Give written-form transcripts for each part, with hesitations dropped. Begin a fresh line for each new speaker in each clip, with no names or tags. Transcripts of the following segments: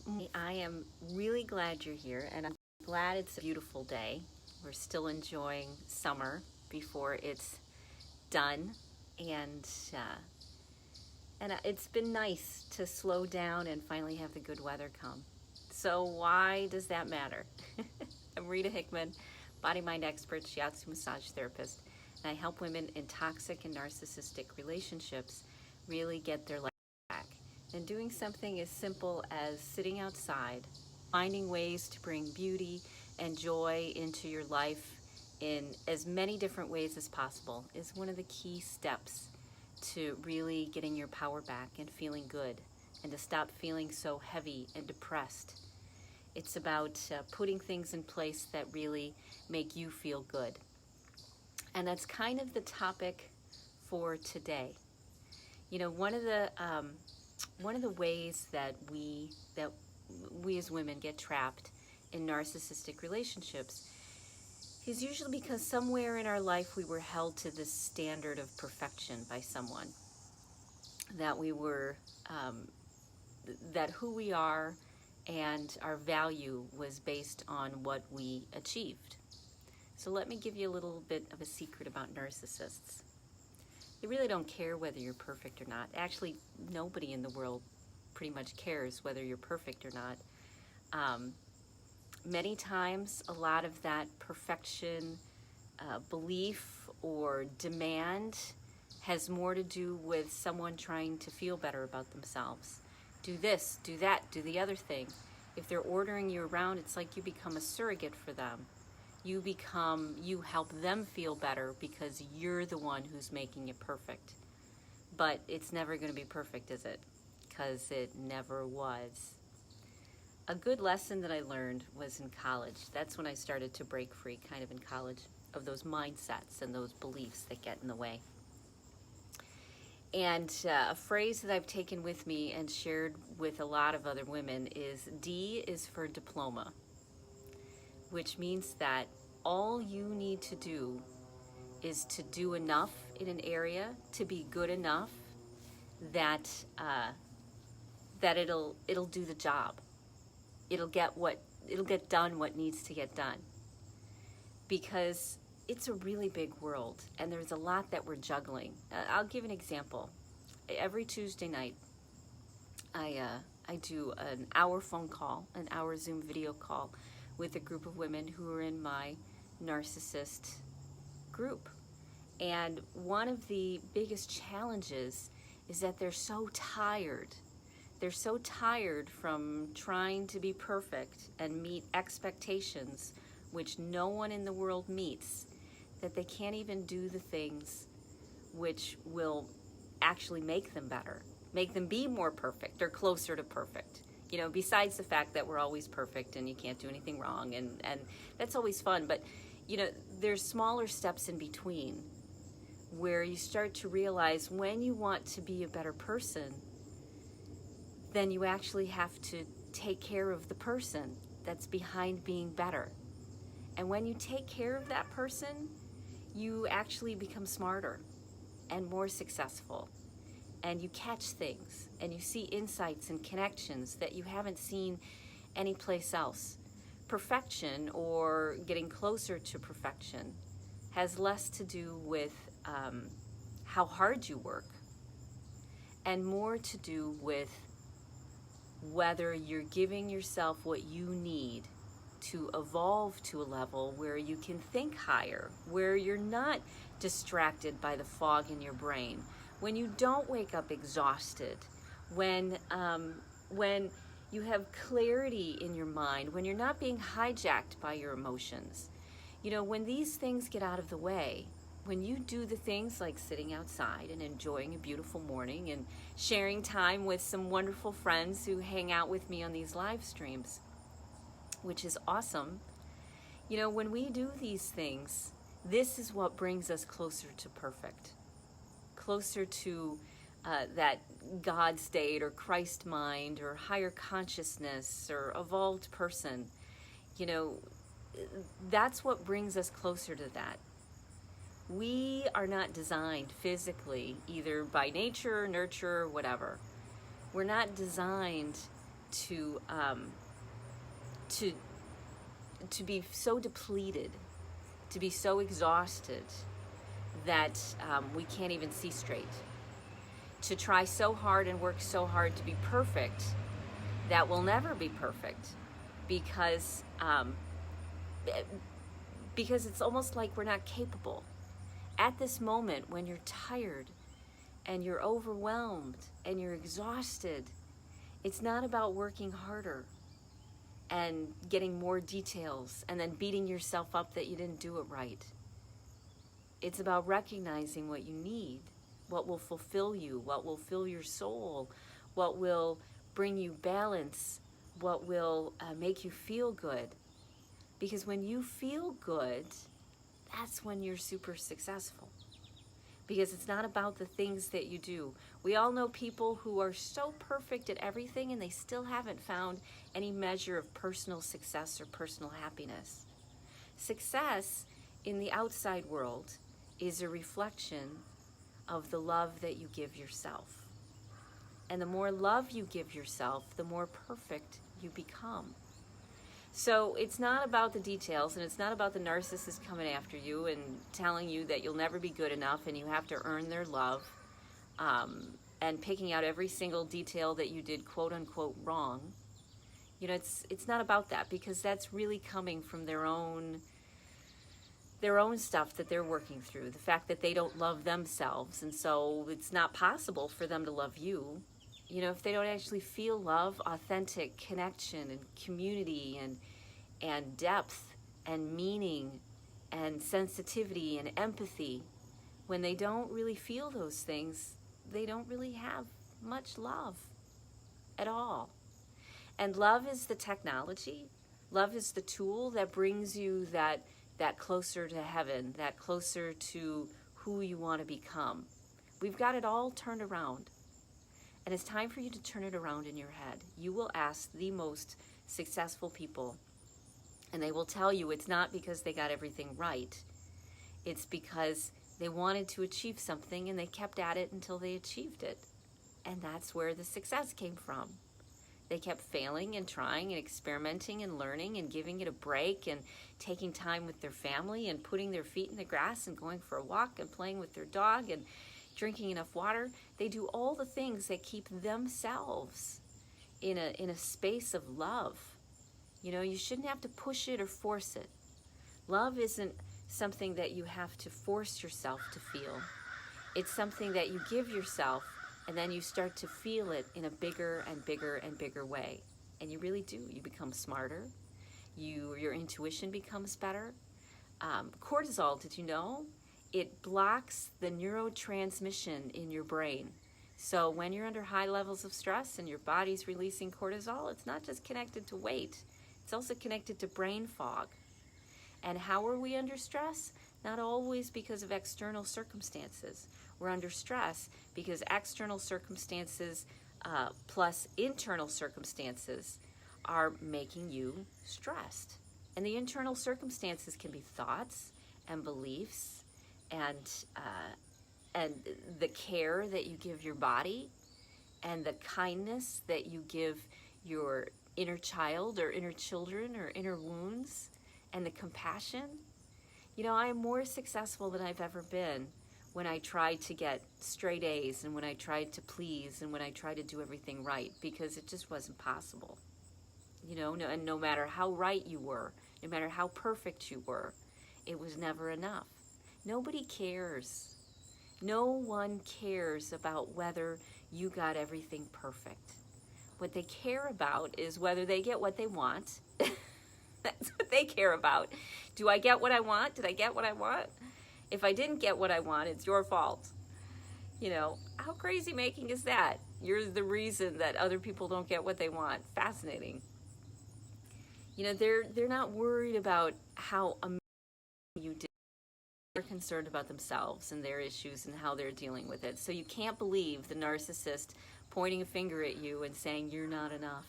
I am really glad you're here, and I'm glad it's a beautiful day. We're still enjoying summer before it's done, and uh, and it's been nice to slow down and finally have the good weather come. So why does that matter? I'm Rita Hickman, body mind expert, shiatsu massage therapist, and I help women in toxic and narcissistic relationships really get their life back. And doing something as simple as sitting outside, finding ways to bring beauty and joy into your life in as many different ways as possible is one of the key steps to really getting your power back and feeling good, and to stop feeling so heavy and depressed. It's about putting things in place that really make you feel good. And that's kind of the topic for today. You know, one of the ways that we as women get trapped in narcissistic relationships is usually because somewhere in our life we were held to this standard of perfection by someone, that we were that who we are and our value was based on what we achieved. So let me give you a little bit of a secret about narcissists. They really don't care whether you're perfect or not. Actually, nobody in the world pretty much cares whether you're perfect or not. Many times, a lot of that perfection belief or demand has more to do with someone trying to feel better about themselves. Do this, do that, do the other thing. If they're ordering you around, it's like you become a surrogate for them. You help them feel better because you're the one who's making it perfect. But it's never going to be perfect, is it? Because it never was. A good lesson that I learned was in college. That's when I started to break free, kind of in college, of those mindsets and those beliefs that get in the way. And a phrase that I've taken with me and shared with a lot of other women is D is for diploma, which means that all you need to do is to do enough in an area to be good enough that that it'll do the job. It'll get done what needs to get done. Because it's a really big world and there's a lot that we're juggling. I'll give an example. Every Tuesday night, I do an hour phone call, an hour Zoom video call with a group of women who are in my narcissist group. And one of the biggest challenges is that they're so tired. They're so tired from trying to be perfect and meet expectations which no one in the world meets, that they can't even do the things which will actually make them better, make them be more perfect or closer to perfect. You know, besides the fact that we're always perfect and you can't do anything wrong, and that's always fun, but you know, there's smaller steps in between where you start to realize when you want to be a better person, then you actually have to take care of the person that's behind being better. And when you take care of that person, you actually become smarter and more successful. And you catch things and you see insights and connections that you haven't seen anyplace else. Perfection, or getting closer to perfection, has less to do with how hard you work and more to do with whether you're giving yourself what you need to evolve to a level where you can think higher, where you're not distracted by the fog in your brain, when you don't wake up exhausted, when you have clarity in your mind, when you're not being hijacked by your emotions. You know, when these things get out of the way, when you do the things like sitting outside and enjoying a beautiful morning and sharing time with some wonderful friends who hang out with me on these live streams, which is awesome. You know, when we do these things, this is what brings us closer to perfect, closer to that God state or Christ mind or higher consciousness or evolved person. You know, that's what brings us closer to that. We are not designed physically, either by nature, nurture, whatever. We're not designed to to to be so depleted, to be so exhausted that we can't even see straight, to try so hard and work so hard to be perfect that we'll never be perfect, because it's almost like we're not capable. At this moment, when you're tired and you're overwhelmed and you're exhausted, it's not about working harder and getting more details and then beating yourself up that you didn't do it right. It's about recognizing what you need, what will fulfill you, what will fill your soul, what will bring you balance, what will make you feel good. Because when you feel good, that's when you're super successful. Because it's not about the things that you do. We all know people who are so perfect at everything and they still haven't found any measure of personal success or personal happiness. Success in the outside world is a reflection of the love that you give yourself. And the more love you give yourself, the more perfect you become. So it's not about the details, and it's not about the narcissist coming after you and telling you that you'll never be good enough and you have to earn their love, and picking out every single detail that you did quote unquote wrong. You know, it's not about that, because that's really coming from their own stuff that they're working through, the fact that they don't love themselves, and so it's not possible for them to love you. You know, if they don't actually feel love, authentic connection and community and depth and meaning and sensitivity and empathy, when they don't really feel those things, they don't really have much love at all. And love is the technology. Love is the tool that brings you that closer to heaven, that closer to who you want to become. We've got it all turned around. And it's time for you to turn it around in your head. You will ask the most successful people, and they will tell you it's not because they got everything right. It's because they wanted to achieve something and they kept at it until they achieved it. And that's where the success came from. They kept failing and trying and experimenting and learning and giving it a break and taking time with their family and putting their feet in the grass and going for a walk and playing with their dog and drinking enough water. They do all the things that keep themselves in a space of love. You know, you shouldn't have to push it or force it. Love isn't something that you have to force yourself to feel. It's something that you give yourself, and then you start to feel it in a bigger and bigger and bigger way. And you really do. You become smarter. Your intuition becomes better. Cortisol, did you know? It blocks the neurotransmission in your brain. So when you're under high levels of stress and your body's releasing cortisol, it's not just connected to weight. It's also connected to brain fog. And how are we under stress? Not always because of external circumstances. We're under stress because external circumstances plus internal circumstances are making you stressed. And the internal circumstances can be thoughts and beliefs and the care that you give your body and the kindness that you give your inner child or inner children or inner wounds and the compassion. You know, I am more successful than I've ever been when I tried to get straight A's and when I tried to please and when I tried to do everything right, because it just wasn't possible. You know, and no matter how right you were, no matter how perfect you were, it was never enough. Nobody cares. No one cares about whether you got everything perfect. What they care about is whether they get what they want. That's what they care about. Do I get what I want? Did I get what I want? If I didn't get what I want, it's your fault. You know, how crazy making is that? You're the reason that other people don't get what they want. Fascinating. You know, they're not worried about how amazing you did. They're concerned about themselves and their issues and how they're dealing with it. So you can't believe the narcissist pointing a finger at you and saying, you're not enough.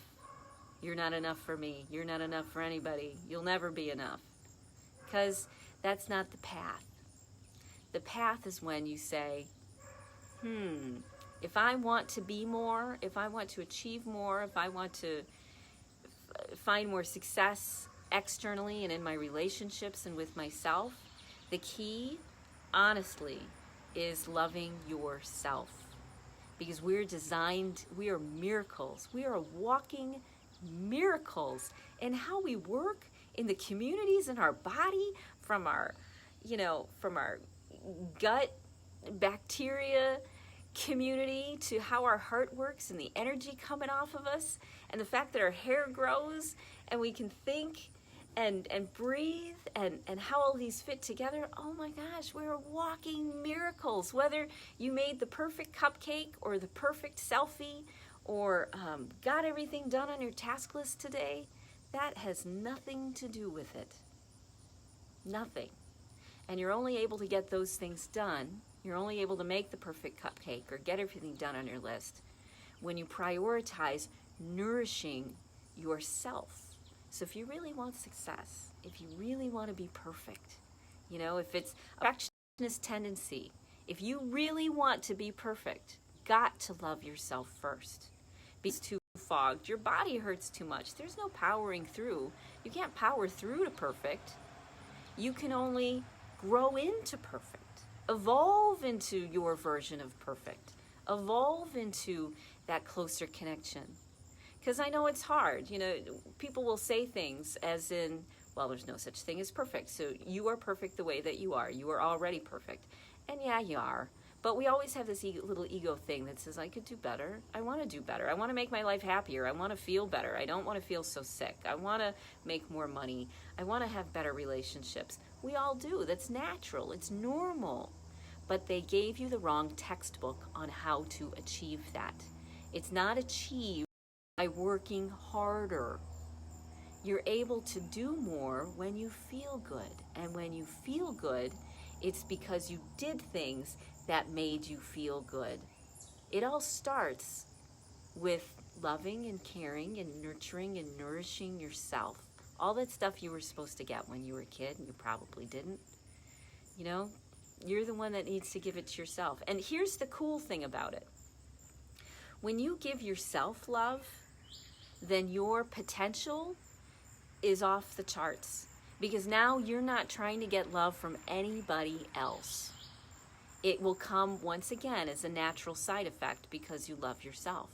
You're not enough for me. You're not enough for anybody. You'll never be enough. Because that's not the path. The path is when you say, if I want to be more, if I want to achieve more, if I want to find more success externally and in my relationships and with myself, the key, honestly, is loving yourself. Because we're designed, we are miracles. We are walking miracles. And how we work in the communities in our body, from our, from our gut bacteria community to how our heart works and the energy coming off of us, and the fact that our hair grows and we can think and breathe, and how all these fit together. Oh my gosh, we're walking miracles. Whether you made the perfect cupcake or the perfect selfie, or got everything done on your task list today, that has nothing to do with it. Nothing. And you're only able to get those things done, you're only able to make the perfect cupcake or get everything done on your list when you prioritize nourishing yourself. So if you really want success, if you really want to be perfect, if it's a perfectionist tendency, if you really want to be perfect, got to love yourself first. Because it's too fogged, your body hurts too much. There's no powering through. You can't power through to perfect. You can only grow into perfect, evolve into your version of perfect, evolve into that closer connection. Because I know it's hard. People will say things as in, well, there's no such thing as perfect. So you are perfect the way that you are. You are already perfect. And yeah, you are. But we always have this little ego thing that says, I could do better. I want to do better. I want to make my life happier. I want to feel better. I don't want to feel so sick. I want to make more money. I want to have better relationships. We all do. That's natural. It's normal. But they gave you the wrong textbook on how to achieve that. It's not achieved by working harder. You're able to do more when you feel good. And when you feel good, it's because you did things that made you feel good. It all starts with loving and caring and nurturing and nourishing yourself. All that stuff you were supposed to get when you were a kid and you probably didn't. You're the one that needs to give it to yourself. And here's the cool thing about it. When you give yourself love, then your potential is off the charts. Because now you're not trying to get love from anybody else. It will come once again as a natural side effect because you love yourself.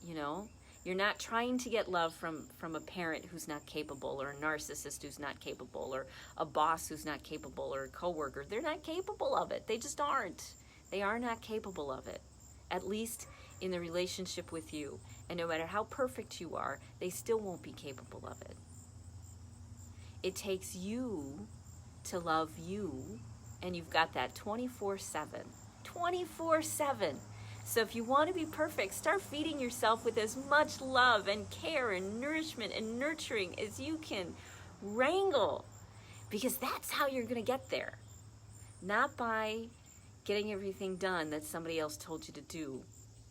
You're not trying to get love from a parent who's not capable, or a narcissist who's not capable, or a boss who's not capable, or a coworker. They're not capable of it. They just aren't. They are not capable of it. At least in the relationship with you. And no matter how perfect you are, they still won't be capable of it. It takes you to love you, and you've got that 24/7. 24/7. So if you want to be perfect, start feeding yourself with as much love and care and nourishment and nurturing as you can wrangle. Because that's how you're going to get there. Not by getting everything done that somebody else told you to do,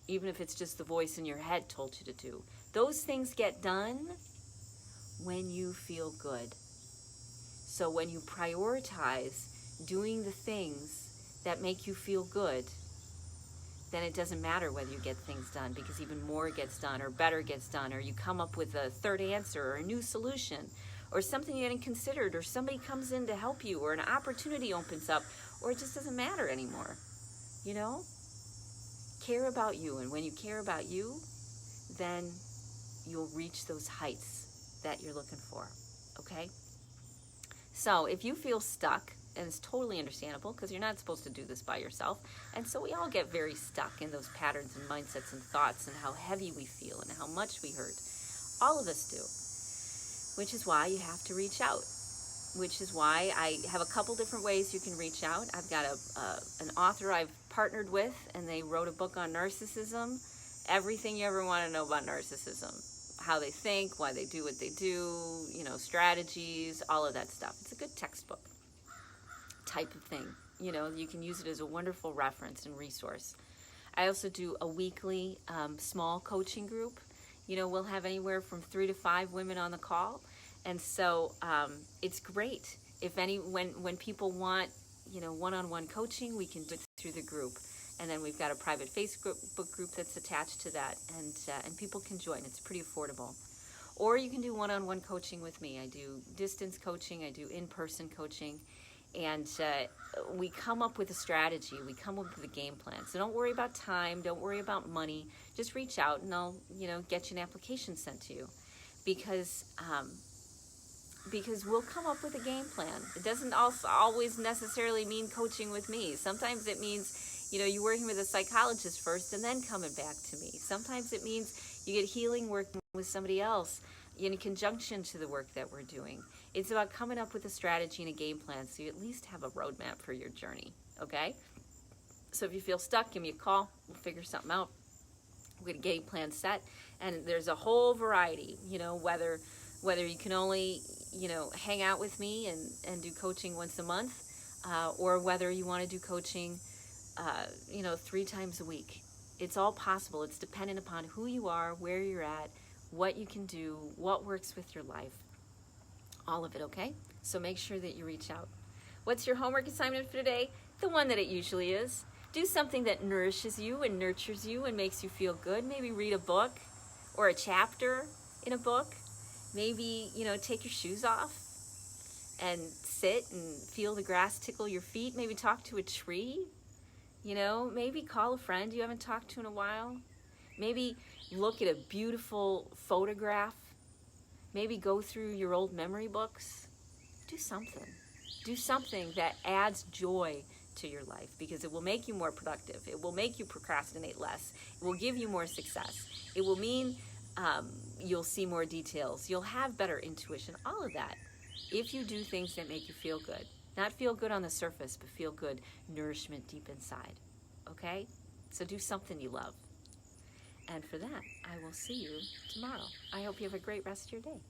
even if it's just the voice in your head told you to do. Those things get done when you feel good. So when you prioritize doing the things that make you feel good, then it doesn't matter whether you get things done, because even more gets done, or better gets done, or you come up with a third answer or a new solution, or something you hadn't considered, or somebody comes in to help you, or an opportunity opens up, or it just doesn't matter anymore. Care about you. And when you care about you, then you'll reach those heights that you're looking for. Okay? So if you feel stuck, and it's totally understandable because you're not supposed to do this by yourself, and so we all get very stuck in those patterns and mindsets and thoughts and how heavy we feel and how much we hurt. All of us do, which is why you have to reach out, which is why I have a couple different ways you can reach out. I've got an author I've partnered with, and they wrote a book on narcissism, everything you ever want to know about narcissism. How they think, why they do what they do, strategies, all of that stuff. It's a good textbook type of thing. You can use it as a wonderful reference and resource. I also do a weekly small coaching group. We'll have anywhere from 3 to 5 women on the call. And so it's great. When people want, one-on-one coaching, we can do it through the group. And then we've got a private Facebook group that's attached to that, and people can join. It's pretty affordable. Or you can do one-on-one coaching with me. I do distance coaching, I do in-person coaching, and we come up with a strategy. We come up with a game plan. So don't worry about time, don't worry about money. Just reach out and I'll, get you an application sent to you. Because we'll come up with a game plan. It doesn't also always necessarily mean coaching with me. Sometimes it means, you're working with a psychologist first and then coming back to me. Sometimes it means you get healing work with somebody else in conjunction to the work that we're doing. It's about coming up with a strategy and a game plan so you at least have a roadmap for your journey, okay? So if you feel stuck, give me a call. We'll figure something out. We get a game plan set, and there's a whole variety, whether you can only, hang out with me and do coaching once a month, or whether you want to do coaching, 3 times a week. It's all possible. It's dependent upon who you are, where you're at, what you can do, what works with your life. All of it, okay? So make sure that you reach out. What's your homework assignment for today? The one that it usually is. Do something that nourishes you and nurtures you and makes you feel good. Maybe read a book or a chapter in a book. Maybe, take your shoes off and sit and feel the grass tickle your feet. Maybe talk to a tree. Maybe call a friend you haven't talked to in a while. Maybe look at a beautiful photograph. Maybe go through your old memory books. Do something. Do something that adds joy to your life, because it will make you more productive. It will make you procrastinate less. It will give you more success. It will mean you'll see more details. You'll have better intuition. All of that, if you do things that make you feel good. Not feel good on the surface, but feel good, nourishment deep inside. Okay? So do something you love. And for that, I will see you tomorrow. I hope you have a great rest of your day.